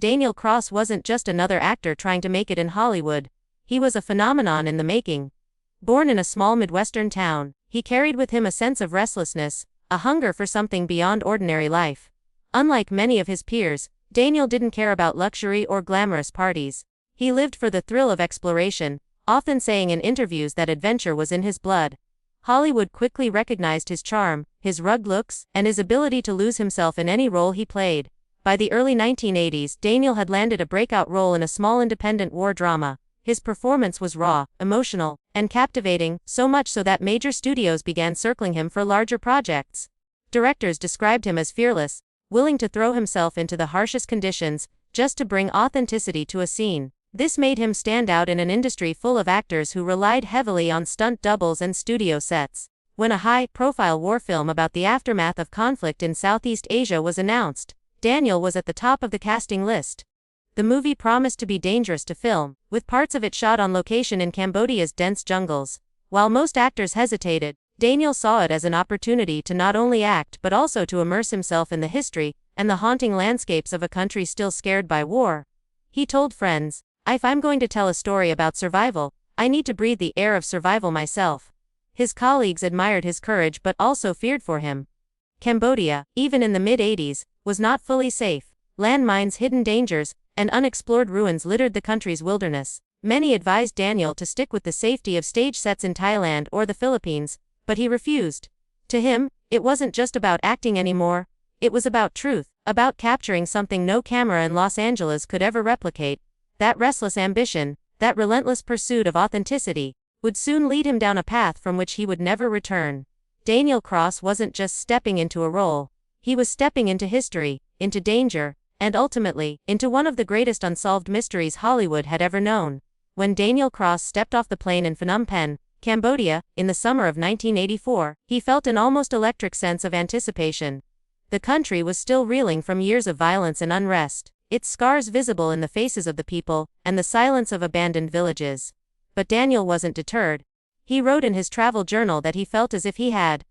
Daniel Cross wasn't just another actor trying to make it in Hollywood. He was a phenomenon in the making. Born in a small Midwestern town, he carried with him a sense of restlessness, a hunger for something beyond ordinary life. Unlike many of his peers, Daniel didn't care about luxury or glamorous parties. He lived for the thrill of exploration, often saying in interviews that adventure was in his blood. Hollywood quickly recognized his charm, his rugged looks, and his ability to lose himself in any role he played. By the early 1980s, Daniel had landed a breakout role in a small independent war drama. His performance was raw, emotional, and captivating, so much so that major studios began circling him for larger projects. Directors described him as fearless, willing to throw himself into the harshest conditions, just to bring authenticity to a scene. This made him stand out in an industry full of actors who relied heavily on stunt doubles and studio sets. When a high-profile war film about the aftermath of conflict in Southeast Asia was announced, Daniel was at the top of the casting list. The movie promised to be dangerous to film, with parts of it shot on location in Cambodia's dense jungles. While most actors hesitated, Daniel saw it as an opportunity to not only act but also to immerse himself in the history and the haunting landscapes of a country still scared by war. He told friends, "If I'm going to tell a story about survival, I need to breathe the air of survival myself." His colleagues admired his courage but also feared for him. Cambodia, even in the mid-80s, was not fully safe. Landmines, hidden dangers, and unexplored ruins littered the country's wilderness. Many advised Daniel to stick with the safety of stage sets in Thailand or the Philippines, but he refused. To him, it wasn't just about acting anymore. It was about truth, about capturing something no camera in Los Angeles could ever replicate. That restless ambition, that relentless pursuit of authenticity, would soon lead him down a path from which he would never return. Daniel Cross wasn't just stepping into a role. He was stepping into history, into danger, and ultimately, into one of the greatest unsolved mysteries Hollywood had ever known. When Daniel Cross stepped off the plane in Phnom Penh, Cambodia, in the summer of 1984, he felt an almost electric sense of anticipation. The country was still reeling from years of violence and unrest, its scars visible in the faces of the people, and the silence of abandoned villages. But Daniel wasn't deterred. He wrote in his travel journal that he felt as if he had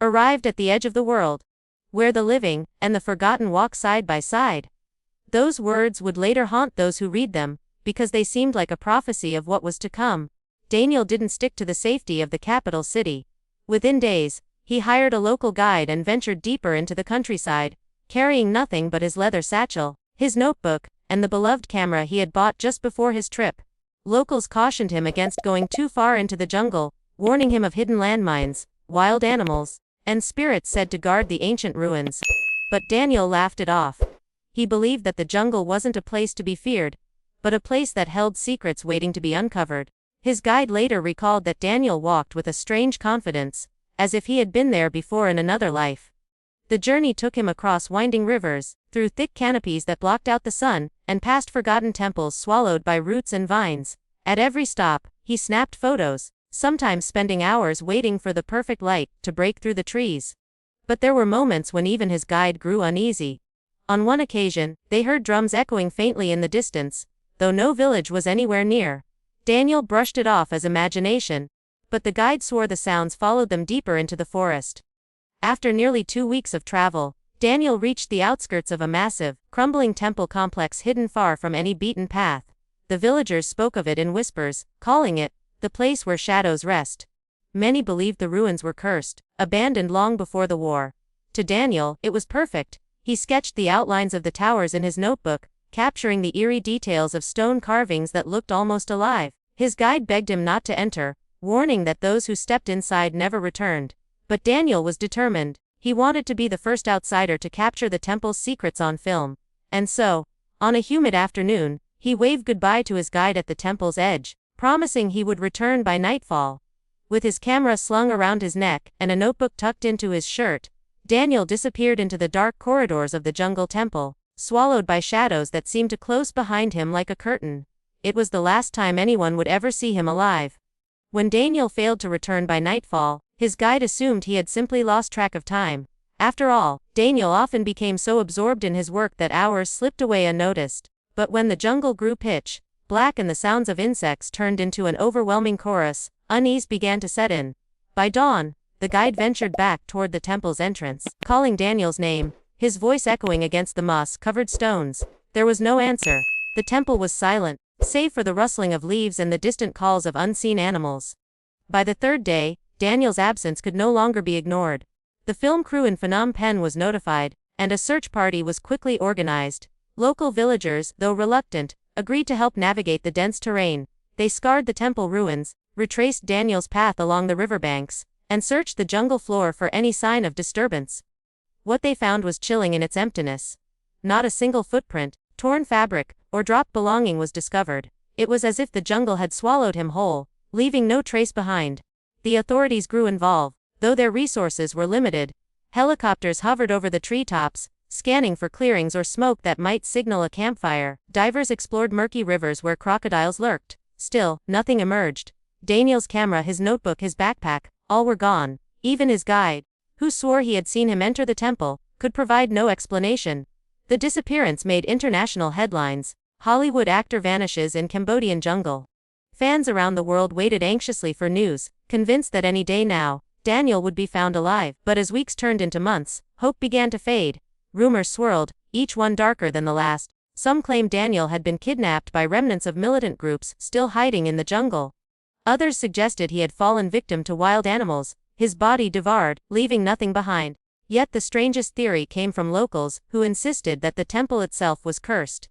arrived at the edge of the world, where the living and the forgotten walk side by side. Those words would later haunt those who read them, because they seemed like a prophecy of what was to come. Daniel didn't stick to the safety of the capital city. Within days, he hired a local guide and ventured deeper into the countryside, carrying nothing but his leather satchel, his notebook, and the beloved camera he had bought just before his trip. Locals cautioned him against going too far into the jungle, warning him of hidden landmines, wild animals, and spirits said to guard the ancient ruins. But Daniel laughed it off. He believed that the jungle wasn't a place to be feared, but a place that held secrets waiting to be uncovered. His guide later recalled that Daniel walked with a strange confidence, as if he had been there before in another life. The journey took him across winding rivers, through thick canopies that blocked out the sun, and past forgotten temples swallowed by roots and vines. At every stop, he snapped photos, sometimes spending hours waiting for the perfect light to break through the trees. But there were moments when even his guide grew uneasy. On one occasion, they heard drums echoing faintly in the distance, though no village was anywhere near. Daniel brushed it off as imagination, but the guide swore the sounds followed them deeper into the forest. After nearly 2 weeks of travel, Daniel reached the outskirts of a massive, crumbling temple complex hidden far from any beaten path. The villagers spoke of it in whispers, calling it the place where shadows rest. Many believed the ruins were cursed, abandoned long before the war. To Daniel, it was perfect. He sketched the outlines of the towers in his notebook, capturing the eerie details of stone carvings that looked almost alive. His guide begged him not to enter, warning that those who stepped inside never returned. But Daniel was determined. He wanted to be the first outsider to capture the temple's secrets on film. And so, on a humid afternoon, he waved goodbye to his guide at the temple's edge, promising he would return by nightfall. With his camera slung around his neck and a notebook tucked into his shirt, Daniel disappeared into the dark corridors of the jungle temple, swallowed by shadows that seemed to close behind him like a curtain. It was the last time anyone would ever see him alive. When Daniel failed to return by nightfall, his guide assumed he had simply lost track of time. After all, Daniel often became so absorbed in his work that hours slipped away unnoticed. But when the jungle grew pitch black and the sounds of insects turned into an overwhelming chorus, unease began to set in. By dawn, the guide ventured back toward the temple's entrance, calling Daniel's name, his voice echoing against the moss-covered stones. There was no answer. The temple was silent, save for the rustling of leaves and the distant calls of unseen animals. By the third day, Daniel's absence could no longer be ignored. The film crew in Phnom Penh was notified, and a search party was quickly organized. Local villagers, though reluctant, agreed to help navigate the dense terrain. They scoured the temple ruins, retraced Daniel's path along the riverbanks, and searched the jungle floor for any sign of disturbance. What they found was chilling in its emptiness. Not a single footprint, torn fabric, or dropped belonging was discovered. It was as if the jungle had swallowed him whole, leaving no trace behind. The authorities grew involved, though their resources were limited. Helicopters hovered over the treetops, scanning for clearings or smoke that might signal a campfire. Divers explored murky rivers where crocodiles lurked. Still, nothing emerged. Daniel's camera, his notebook, his backpack, all were gone. Even his guide, who swore he had seen him enter the temple, could provide no explanation. The disappearance made international headlines. Hollywood actor vanishes in Cambodian jungle. Fans around the world waited anxiously for news, convinced that any day now, Daniel would be found alive. But as weeks turned into months, hope began to fade. Rumors swirled, each one darker than the last. Some claimed Daniel had been kidnapped by remnants of militant groups still hiding in the jungle. Others suggested he had fallen victim to wild animals, his body devoured, leaving nothing behind. Yet the strangest theory came from locals, who insisted that the temple itself was cursed.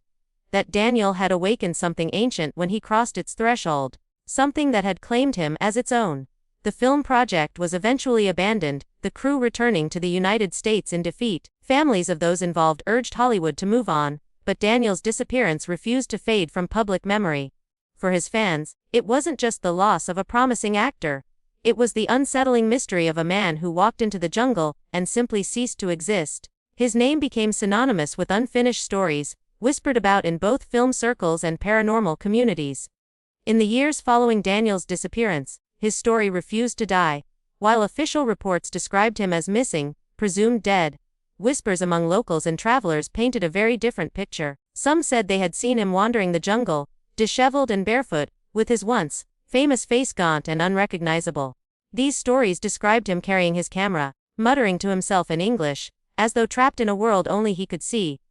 That Daniel had awakened something ancient when he crossed its threshold. Something that had claimed him as its own. The film project was eventually abandoned, the crew returning to the United States in defeat. Families of those involved urged Hollywood to move on, but Daniel's disappearance refused to fade from public memory. For his fans, it wasn't just the loss of a promising actor. It was the unsettling mystery of a man who walked into the jungle and simply ceased to exist. His name became synonymous with unfinished stories, whispered about in both film circles and paranormal communities. In the years following Daniel's disappearance, his story refused to die. While official reports described him as missing, presumed dead, whispers among locals and travelers painted a very different picture. Some said they had seen him wandering the jungle, disheveled and barefoot, with his once famous face gaunt and unrecognizable. These stories described him carrying his camera, muttering to himself in English, as though trapped in a world only he could see.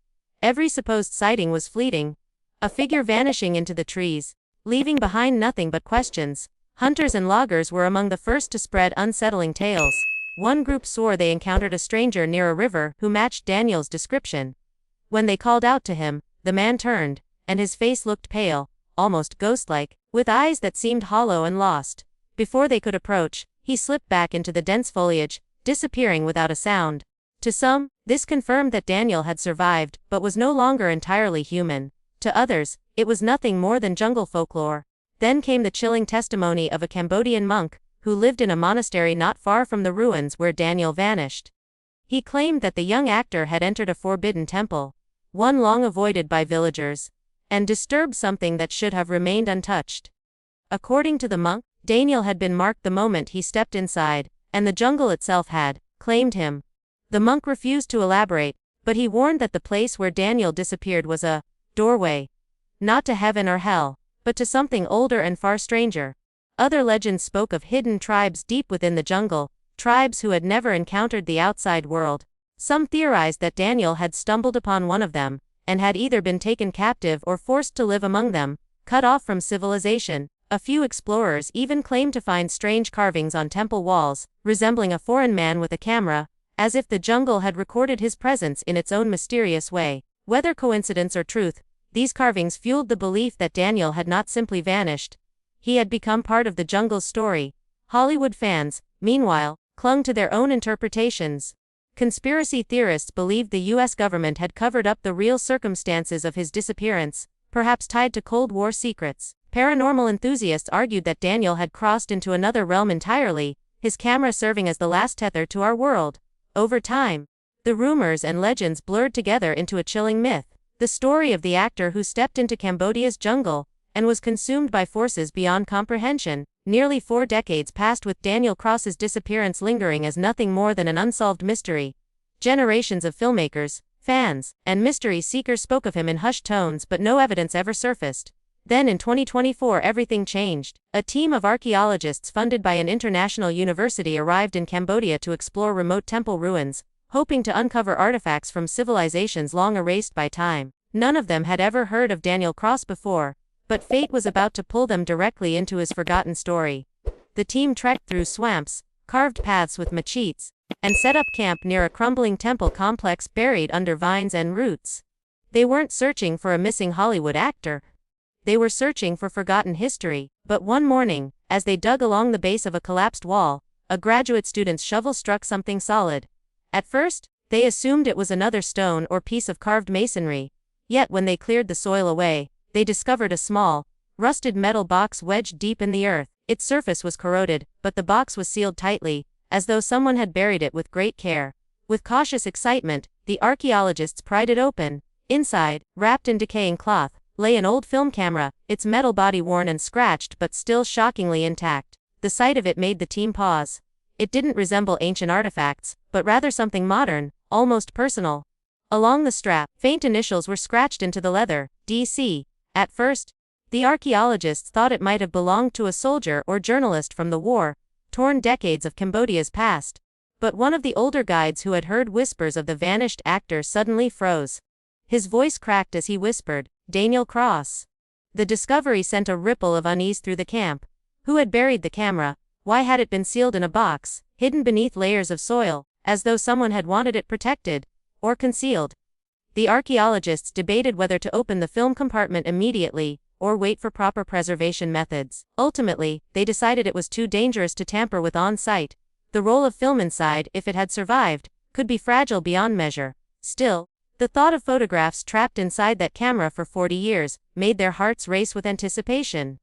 Every supposed sighting was fleeting, a figure vanishing into the trees, leaving behind nothing but questions. Hunters and loggers were among the first to spread unsettling tales. One group swore they encountered a stranger near a river who matched Daniel's description. When they called out to him, the man turned, and his face looked pale, almost ghost-like, with eyes that seemed hollow and lost. Before they could approach, he slipped back into the dense foliage, disappearing without a sound. To some, this confirmed that Daniel had survived, but was no longer entirely human. To others, it was nothing more than jungle folklore. Then came the chilling testimony of a Cambodian monk, who lived in a monastery not far from the ruins where Daniel vanished. He claimed that the young actor had entered a forbidden temple, one long avoided by villagers, and disturbed something that should have remained untouched. According to the monk, Daniel had been marked the moment he stepped inside, and the jungle itself had claimed him. The monk refused to elaborate, but he warned that the place where Daniel disappeared was a doorway, not to heaven or hell, but to something older and far stranger. Other legends spoke of hidden tribes deep within the jungle, tribes who had never encountered the outside world. Some theorized that Daniel had stumbled upon one of them, and had either been taken captive or forced to live among them, cut off from civilization. A few explorers even claimed to find strange carvings on temple walls, resembling a foreign man with a camera, as if the jungle had recorded his presence in its own mysterious way. Whether coincidence or truth, these carvings fueled the belief that Daniel had not simply vanished. He had become part of the jungle's story. Hollywood fans, meanwhile, clung to their own interpretations. Conspiracy theorists believed the U.S. government had covered up the real circumstances of his disappearance, perhaps tied to Cold War secrets. Paranormal enthusiasts argued that Daniel had crossed into another realm entirely, his camera serving as the last tether to our world. Over time, the rumors and legends blurred together into a chilling myth. The story of the actor who stepped into Cambodia's jungle and was consumed by forces beyond comprehension. Nearly 4 decades passed with Daniel Cross's disappearance lingering as nothing more than an unsolved mystery. Generations of filmmakers, fans, and mystery seekers spoke of him in hushed tones, but no evidence ever surfaced. Then in 2024 everything changed. A team of archaeologists funded by an international university arrived in Cambodia to explore remote temple ruins, hoping to uncover artifacts from civilizations long erased by time. None of them had ever heard of Daniel Cross before, but fate was about to pull them directly into his forgotten story. The team trekked through swamps, carved paths with machetes, and set up camp near a crumbling temple complex buried under vines and roots. They weren't searching for a missing Hollywood actor. They were searching for forgotten history. But one morning, as they dug along the base of a collapsed wall, a graduate student's shovel struck something solid. At first, they assumed it was another stone or piece of carved masonry. Yet when they cleared the soil away, they discovered a small, rusted metal box wedged deep in the earth. Its surface was corroded, but the box was sealed tightly, as though someone had buried it with great care. With cautious excitement, the archaeologists pried it open. Inside, wrapped in decaying cloth, lay an old film camera, its metal body worn and scratched but still shockingly intact. The sight of it made the team pause. It didn't resemble ancient artifacts, but rather something modern, almost personal. Along the strap, faint initials were scratched into the leather, DC. At first, the archaeologists thought it might have belonged to a soldier or journalist from the war-torn decades of Cambodia's past. But one of the older guides who had heard whispers of the vanished actor suddenly froze. His voice cracked as he whispered, "Daniel Cross." The discovery sent a ripple of unease through the camp. Who had buried the camera? Why had it been sealed in a box, hidden beneath layers of soil, as though someone had wanted it protected or concealed? The archaeologists debated whether to open the film compartment immediately or wait for proper preservation methods. Ultimately, they decided it was too dangerous to tamper with on-site. The roll of film inside, if it had survived, could be fragile beyond measure. Still, the thought of photographs trapped inside that camera for 40 years made their hearts race with anticipation.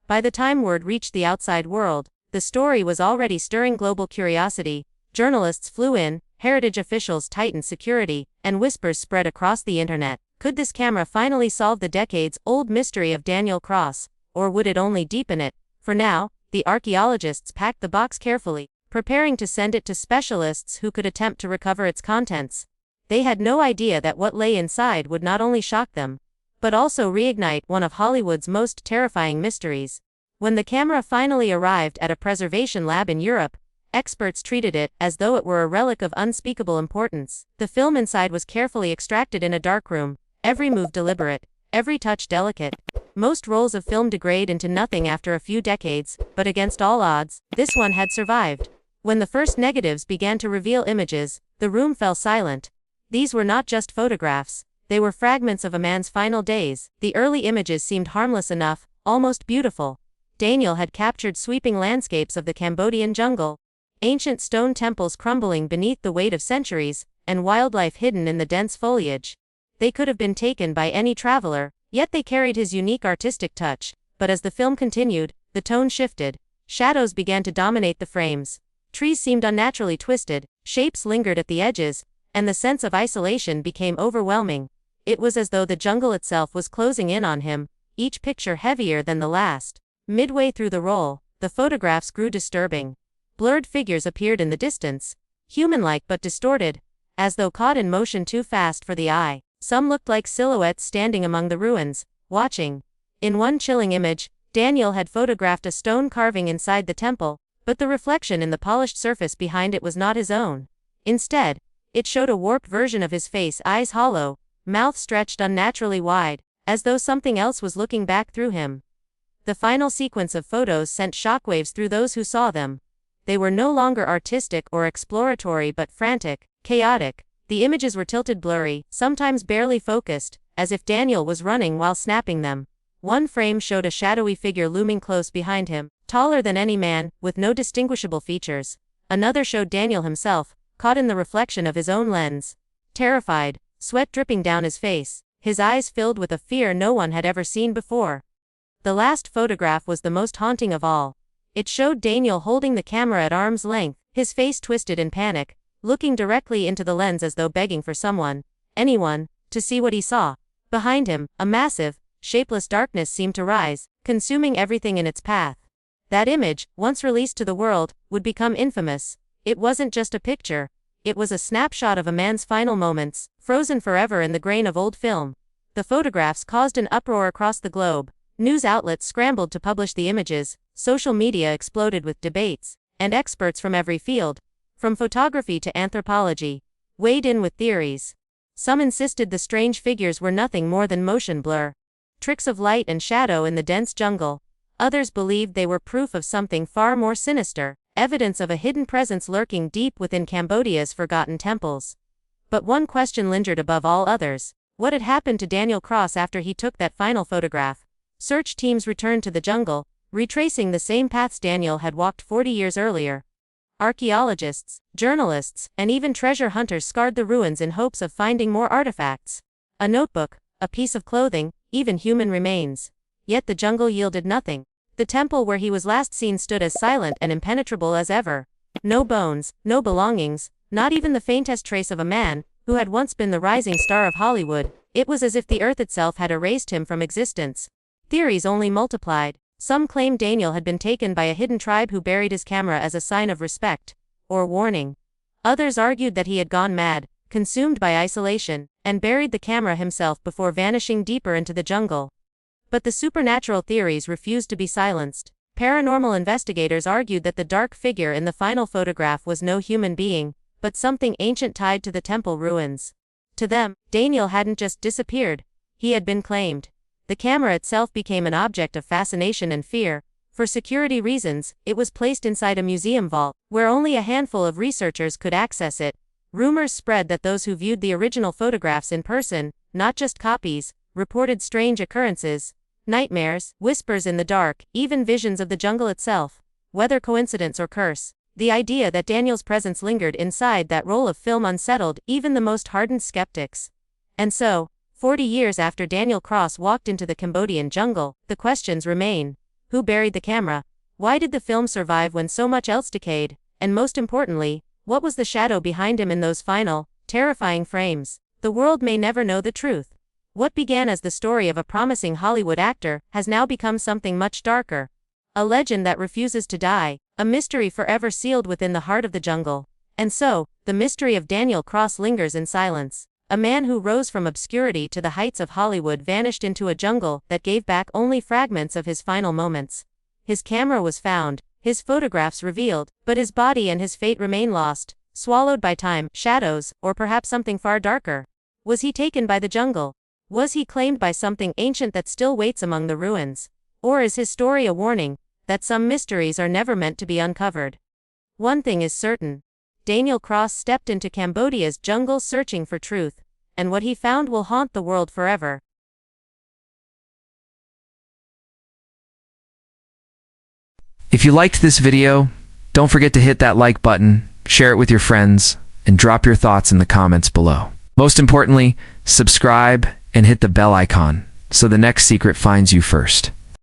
By the time word reached the outside world, the story was already stirring global curiosity. Journalists flew in, heritage officials tightened security, and whispers spread across the internet. Could this camera finally solve the decades-old mystery of Daniel Cross, or would it only deepen it? For now, the archaeologists packed the box carefully, preparing to send it to specialists who could attempt to recover its contents. They had no idea that what lay inside would not only shock them, but also reignite one of Hollywood's most terrifying mysteries. When the camera finally arrived at a preservation lab in Europe, experts treated it as though it were a relic of unspeakable importance. The film inside was carefully extracted in a darkroom, every move deliberate, every touch delicate. Most rolls of film degrade into nothing after a few decades, but against all odds, this one had survived. When the first negatives began to reveal images, the room fell silent. These were not just photographs, they were fragments of a man's final days. The early images seemed harmless enough, almost beautiful. Daniel had captured sweeping landscapes of the Cambodian jungle, ancient stone temples crumbling beneath the weight of centuries, and wildlife hidden in the dense foliage. They could have been taken by any traveler, yet they carried his unique artistic touch. But as the film continued, the tone shifted. Shadows began to dominate the frames. Trees seemed unnaturally twisted, shapes lingered at the edges, and the sense of isolation became overwhelming. It was as though the jungle itself was closing in on him, each picture heavier than the last. Midway through the roll, the photographs grew disturbing. Blurred figures appeared in the distance, human-like but distorted, as though caught in motion too fast for the eye. Some looked like silhouettes standing among the ruins, watching. In one chilling image, Daniel had photographed a stone carving inside the temple, but the reflection in the polished surface behind it was not his own. Instead, it showed a warped version of his face, eyes hollow, mouth stretched unnaturally wide, as though something else was looking back through him. The final sequence of photos sent shockwaves through those who saw them. They were no longer artistic or exploratory but frantic, chaotic. The images were tilted blurry, sometimes barely focused, as if Daniel was running while snapping them. One frame showed a shadowy figure looming close behind him, taller than any man, with no distinguishable features. Another showed Daniel himself, caught in the reflection of his own lens. Terrified, sweat dripping down his face, his eyes filled with a fear no one had ever seen before. The last photograph was the most haunting of all. It showed Daniel holding the camera at arm's length, his face twisted in panic, looking directly into the lens as though begging for someone, anyone, to see what he saw. Behind him, a massive, shapeless darkness seemed to rise, consuming everything in its path. That image, once released to the world, would become infamous. It wasn't just a picture. It was a snapshot of a man's final moments, frozen forever in the grain of old film. The photographs caused an uproar across the globe. News outlets scrambled to publish the images, social media exploded with debates, and experts from every field, from photography to anthropology, weighed in with theories. Some insisted the strange figures were nothing more than motion blur, tricks of light and shadow in the dense jungle. Others believed they were proof of something far more sinister, evidence of a hidden presence lurking deep within Cambodia's forgotten temples. But one question lingered above all others. What had happened to Daniel Cross after he took that final photograph? Search teams returned to the jungle, retracing the same paths Daniel had walked 40 years earlier. Archaeologists, journalists, and even treasure hunters scoured the ruins in hopes of finding more artifacts. A notebook, a piece of clothing, even human remains. Yet the jungle yielded nothing. The temple where he was last seen stood as silent and impenetrable as ever. No bones, no belongings, not even the faintest trace of a man who had once been the rising star of Hollywood. It was as if the earth itself had erased him from existence. Theories only multiplied. Some claimed Daniel had been taken by a hidden tribe who buried his camera as a sign of respect or warning. Others argued that he had gone mad, consumed by isolation, and buried the camera himself before vanishing deeper into the jungle. But the supernatural theories refused to be silenced. Paranormal investigators argued that the dark figure in the final photograph was no human being, but something ancient tied to the temple ruins. To them, Daniel hadn't just disappeared, he had been claimed. The camera itself became an object of fascination and fear. For security reasons, it was placed inside a museum vault, where only a handful of researchers could access it. Rumors spread that those who viewed the original photographs in person, not just copies, reported strange occurrences, nightmares, whispers in the dark, even visions of the jungle itself. Whether coincidence or curse, the idea that Daniel's presence lingered inside that roll of film unsettled even the most hardened skeptics. And so, 40 years after Daniel Cross walked into the Cambodian jungle, the questions remain. Who buried the camera? Why did the film survive when so much else decayed? And most importantly, what was the shadow behind him in those final, terrifying frames? The world may never know the truth. What began as the story of a promising Hollywood actor has now become something much darker. A legend that refuses to die, a mystery forever sealed within the heart of the jungle. And so, the mystery of Daniel Cross lingers in silence. A man who rose from obscurity to the heights of Hollywood vanished into a jungle that gave back only fragments of his final moments. His camera was found, his photographs revealed, but his body and his fate remain lost, swallowed by time, shadows, or perhaps something far darker. Was he taken by the jungle? Was he claimed by something ancient that still waits among the ruins? Or is his story a warning that some mysteries are never meant to be uncovered? One thing is certain. Daniel Cross stepped into Cambodia's jungle searching for truth, and what he found will haunt the world forever. If you liked this video, don't forget to hit that like button, share it with your friends, and drop your thoughts in the comments below. Most importantly, subscribe and hit the bell icon so the next secret finds you first.